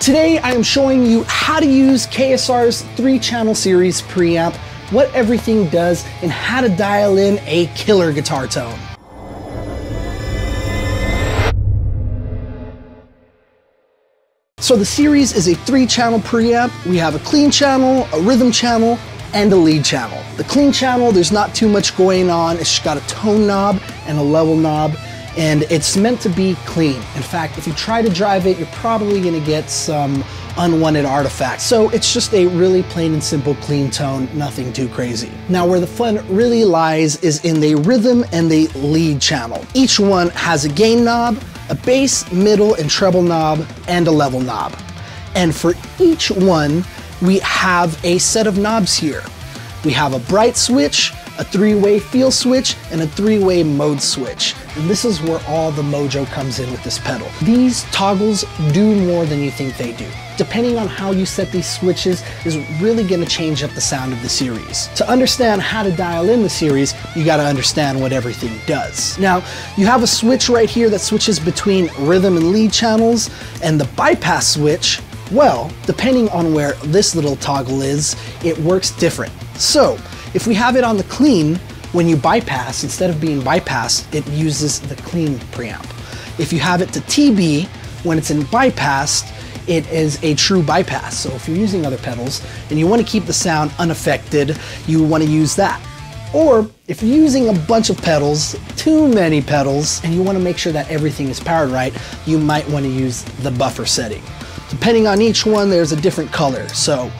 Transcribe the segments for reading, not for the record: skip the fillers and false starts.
Today I am showing you how to use KSR's 3-channel Ceres preamp, what everything does, and how to dial in a killer guitar tone. So the Ceres is a 3-channel preamp. We have a clean channel, a rhythm channel, and a lead channel. The clean channel, there's not too much going on. It's just got a tone knob and a level knob, and it's meant to be clean. In fact, if you try to drive it, you're probably gonna get some unwanted artifacts. So it's just a really plain and simple clean tone, nothing too crazy. Now where the fun really lies is in the rhythm and the lead channel. Each one has a gain knob, a bass, middle, and treble knob, and a level knob. And for each one, we have a set of knobs here. We have a bright switch, a 3-way feel switch, and a 3-way mode switch. And this is where all the mojo comes in with this pedal. These toggles do more than you think they do. Depending on how you set these switches is really gonna change up the sound of the Ceres. To understand how to dial in the Ceres, you gotta understand what everything does. Now, you have a switch right here that switches between rhythm and lead channels, and the bypass switch, well, depending on where this little toggle is, it works different. So, if we have it on the clean, when you bypass, instead of being bypassed, it uses the clean preamp. If you have it to TB, when it's in bypassed, it is a true bypass. So if you're using other pedals and you want to keep the sound unaffected, you want to use that. Or if you're using a bunch of pedals, too many pedals, and you want to make sure that everything is powered right, you might want to use the buffer setting. Depending on each one, there's a different color. So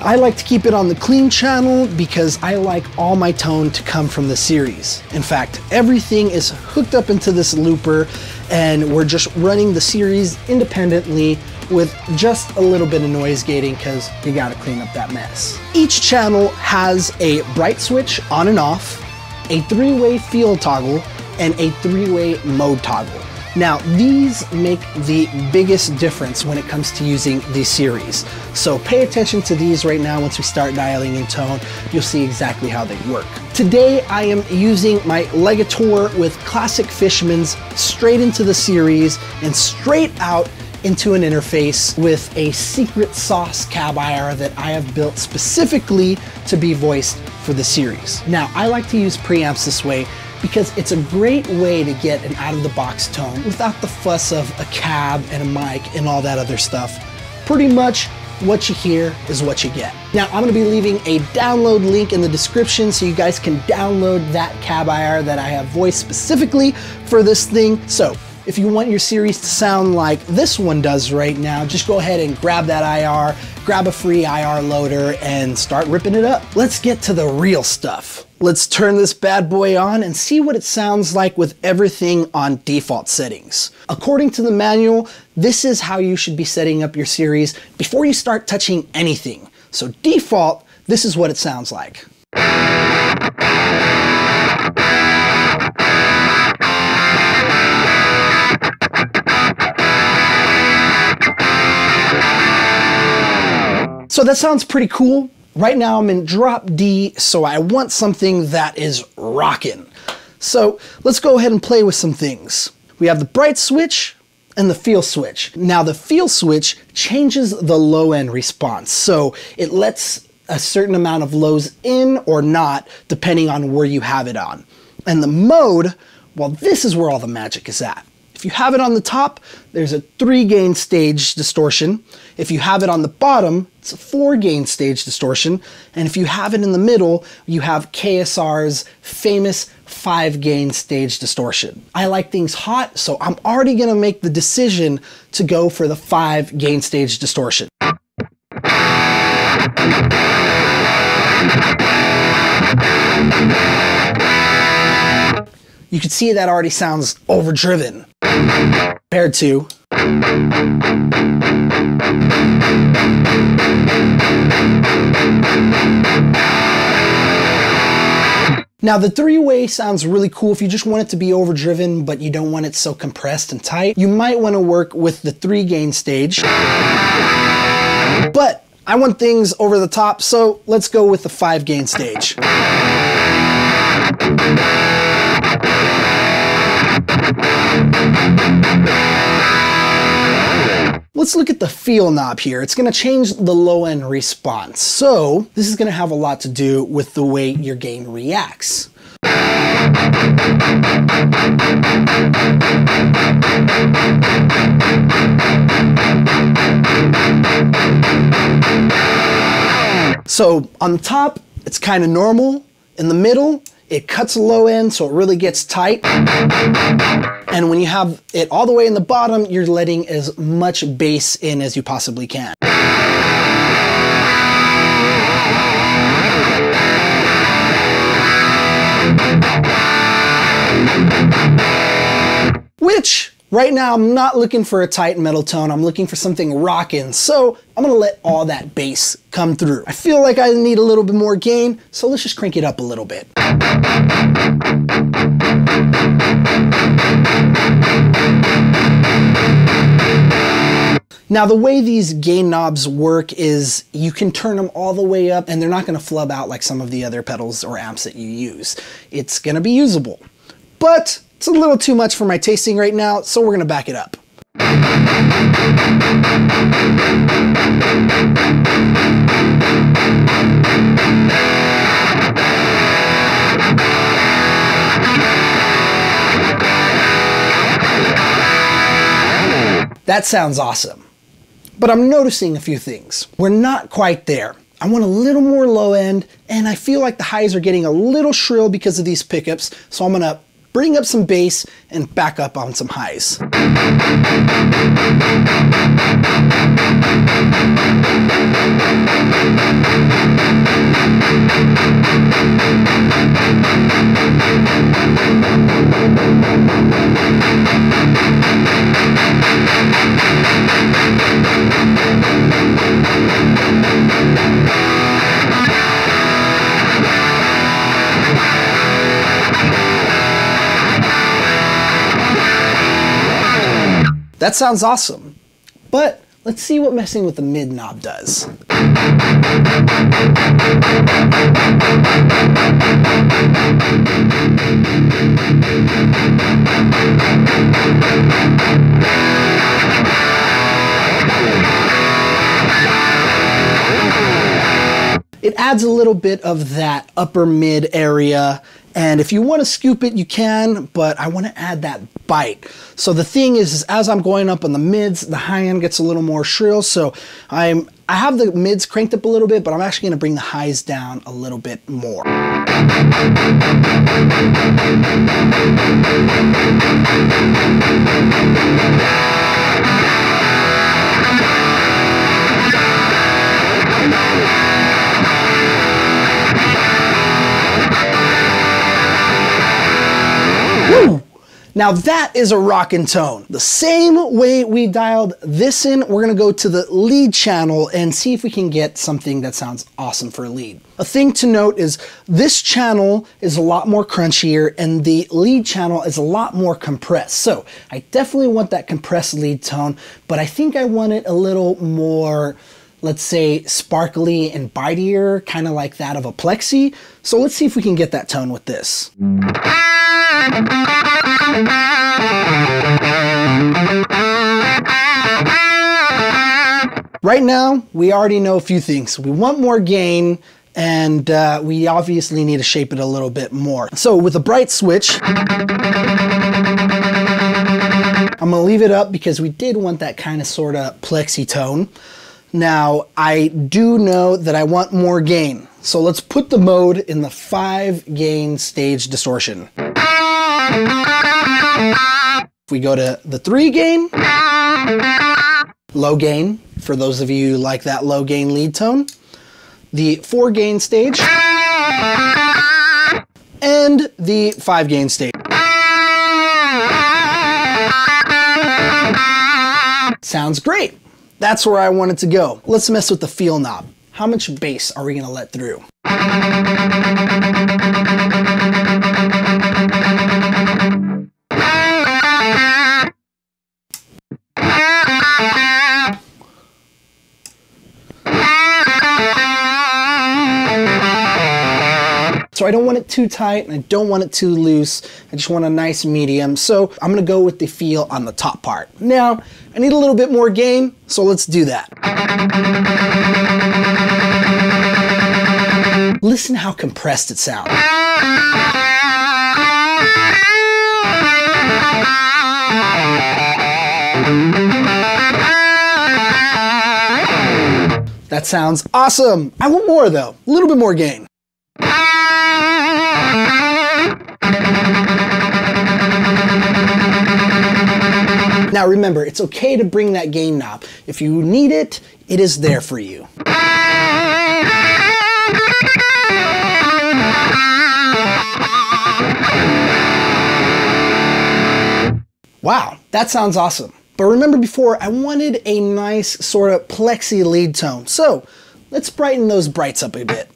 I like to keep it on the clean channel because I like all my tone to come from the Ceres. In fact, everything is hooked up into this looper and we're just running the Ceres independently with just a little bit of noise gating because you gotta clean up that mess. Each channel has a bright switch on and off, a 3-way feel toggle, and a 3-way mode toggle. Now, these make the biggest difference when it comes to using the Ceres. So pay attention to these right now. Once we start dialing in tone, you'll see exactly how they work. Today, I am using my Legator with classic Fishmans straight into the Ceres and straight out into an interface with a secret sauce cab IR that I have built specifically to be voiced for the Ceres. Now, I like to use preamps this way because it's a great way to get an out-of-the-box tone without the fuss of a cab and a mic and all that other stuff. Pretty much what you hear is what you get. Now, I'm gonna be leaving a download link in the description so you guys can download that cab IR that I have voiced specifically for this thing. So if you want your Ceres to sound like this one does right now, just go ahead and grab that IR, grab a free IR loader, and start ripping it up. Let's get to the real stuff. Let's turn this bad boy on and see what it sounds like with everything on default settings. According to the manual, this is how you should be setting up your Ceres before you start touching anything. So default, this is what it sounds like. So that sounds pretty cool. Right now I'm in drop D, so I want something that is rockin'. So let's go ahead and play with some things. We have the bright switch and the feel switch. Now the feel switch changes the low end response. So it lets a certain amount of lows in or not, depending on where you have it on. And the mode, well, this is where all the magic is at. If you have it on the top, there's a 3-gain stage distortion. If you have it on the bottom, it's a 4-gain stage distortion. And if you have it in the middle, you have KSR's famous 5-gain stage distortion. I like things hot, so I'm already gonna make the decision to go for the 5-gain stage distortion. You can see that already sounds overdriven compared to now the 3-way sounds really cool if you just want it to be overdriven but you don't want it so compressed and tight. You might want to work with the 3-gain stage, but I want things over the top, so let's go with the 5-gain stage. let's look at the feel knob here. It's gonna change the low end response. So this is gonna have a lot to do with the way your gain reacts. So on the top, it's kind of normal. In the middle, it cuts the low end, so it really gets tight. And when you have it all the way in the bottom, you're letting as much bass in as you possibly can. Which, right now, I'm not looking for a tight metal tone. I'm looking for something rockin'. So I'm gonna let all that bass come through. I feel like I need a little bit more gain, so let's just crank it up a little bit. Now the way these gain knobs work is you can turn them all the way up and they're not gonna flub out like some of the other pedals or amps that you use. It's gonna be usable, but it's a little too much for my tasting right now, so we're gonna back it up. That sounds awesome. But I'm noticing a few things. We're not quite there. I want a little more low end, and I feel like the highs are getting a little shrill because of these pickups, so I'm gonna bring up some bass and back up on some highs. That sounds awesome, but let's see what messing with the mid knob does. It adds a little bit of that upper mid area, and if you want to scoop it, you can, but I want to add that bite. So the thing is as I'm going up on the mids, the high end gets a little more shrill, so I have the mids cranked up a little bit, but I'm actually going to bring the highs down a little bit more. Woo! Now that is a rockin' tone. The same way we dialed this in, we're gonna go to the lead channel and see if we can get something that sounds awesome for a lead. A thing to note is this channel is a lot more crunchier and the lead channel is a lot more compressed. So I definitely want that compressed lead tone, but I think I want it a little more, let's say, sparkly and bitier, kind of like that of a plexi. So let's see if we can get that tone with this. Right now, we already know a few things. We want more gain, and we obviously need to shape it a little bit more. So with a bright switch, I'm gonna leave it up because we did want that kind of sort of plexi tone. Now, I do know that I want more gain. So let's put the mode in the 5 gain stage distortion. If we go to the 3 gain, low gain, for those of you who like that low gain lead tone, the 4 gain stage, and the 5 gain stage. Sounds great. That's where I want it to go. Let's mess with the feel knob. How much bass are we gonna let through? So So I don't want it too tight and I don't want it too loose. I just want a nice medium. So I'm gonna go with the feel on the top part. Now, I need a little bit more gain, so let's do that. Listen how compressed it sounds. That sounds awesome. I want more though, a little bit more gain. Now remember, it's okay to bring that gain knob. If you need it, it is there for you. Wow, that sounds awesome. But remember before, I wanted a nice sort of plexi lead tone. So let's brighten those brights up a bit.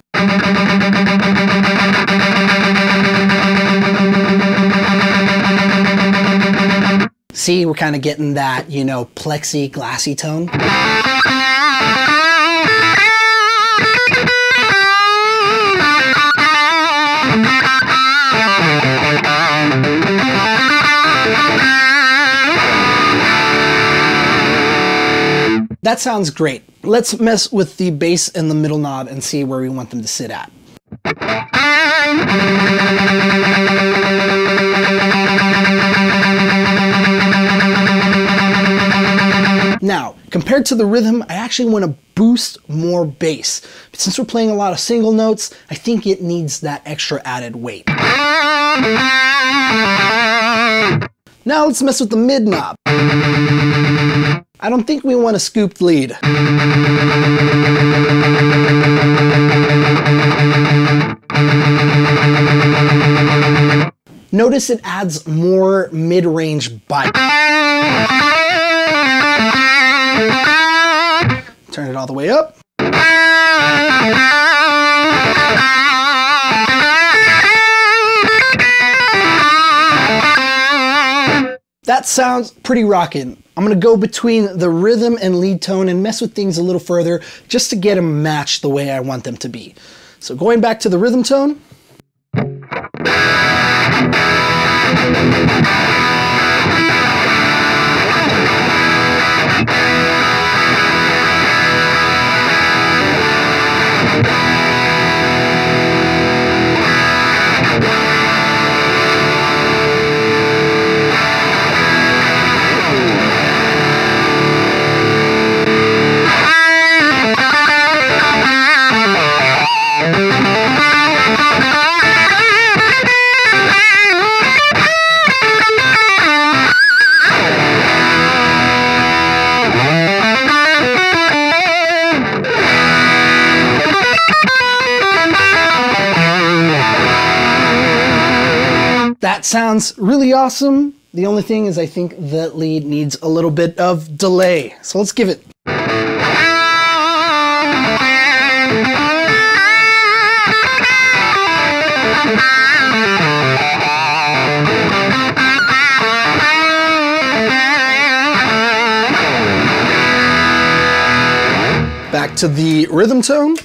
See, we're kind of getting that, you know, plexi glassy tone. That sounds great. Let's mess with the bass and the middle knob and see where we want them to sit at. Now, compared to the rhythm, I actually want to boost more bass. But since we're playing a lot of single notes, I think it needs that extra added weight. Now let's mess with the mid knob. I don't think we want a scooped lead. Notice it adds more mid-range bite. Turn it all the way up. That sounds pretty rockin'. I'm gonna go between the rhythm and lead tone and mess with things a little further just to get them matched the way I want them to be. So going back to the rhythm tone. That sounds really awesome. The only thing is I think the lead needs a little bit of delay. So let's give it. Back to the rhythm tone.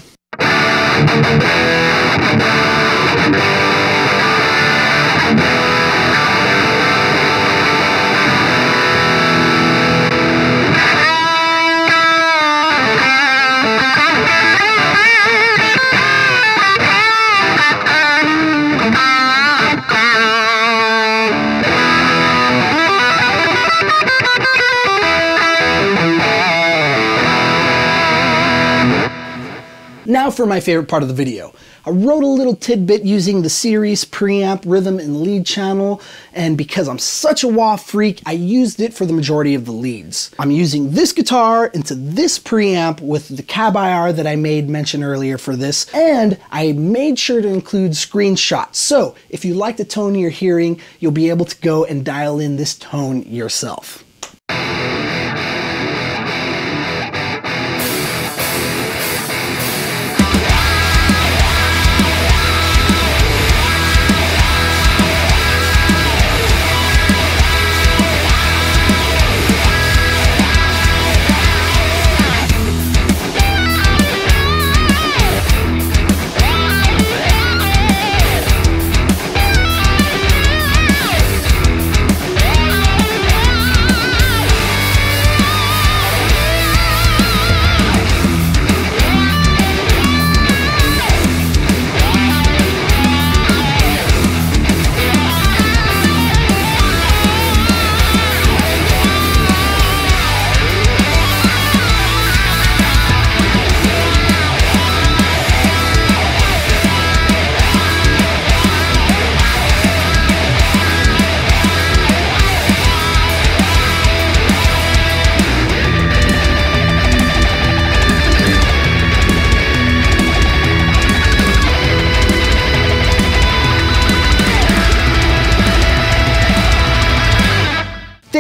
Now for my favorite part of the video. I wrote a little tidbit using the Ceres Preamp rhythm and lead channel, and because I'm such a wah freak, I used it for the majority of the leads. I'm using this guitar into this preamp with the cab IR that I made mention earlier for this, and I made sure to include screenshots. So if you like the tone you're hearing, you'll be able to go and dial in this tone yourself.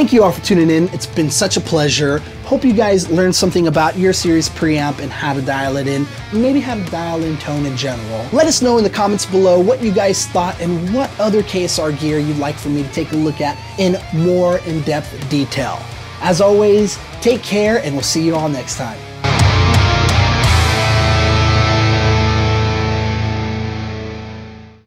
Thank you all for tuning in. It's been such a pleasure. Hope you guys learned something about your Ceres preamp and how to dial it in, and maybe how to dial in tone in general. Let us know in the comments below what you guys thought and what other KSR gear you'd like for me to take a look at in more in-depth detail. As always, take care and we'll see you all next time.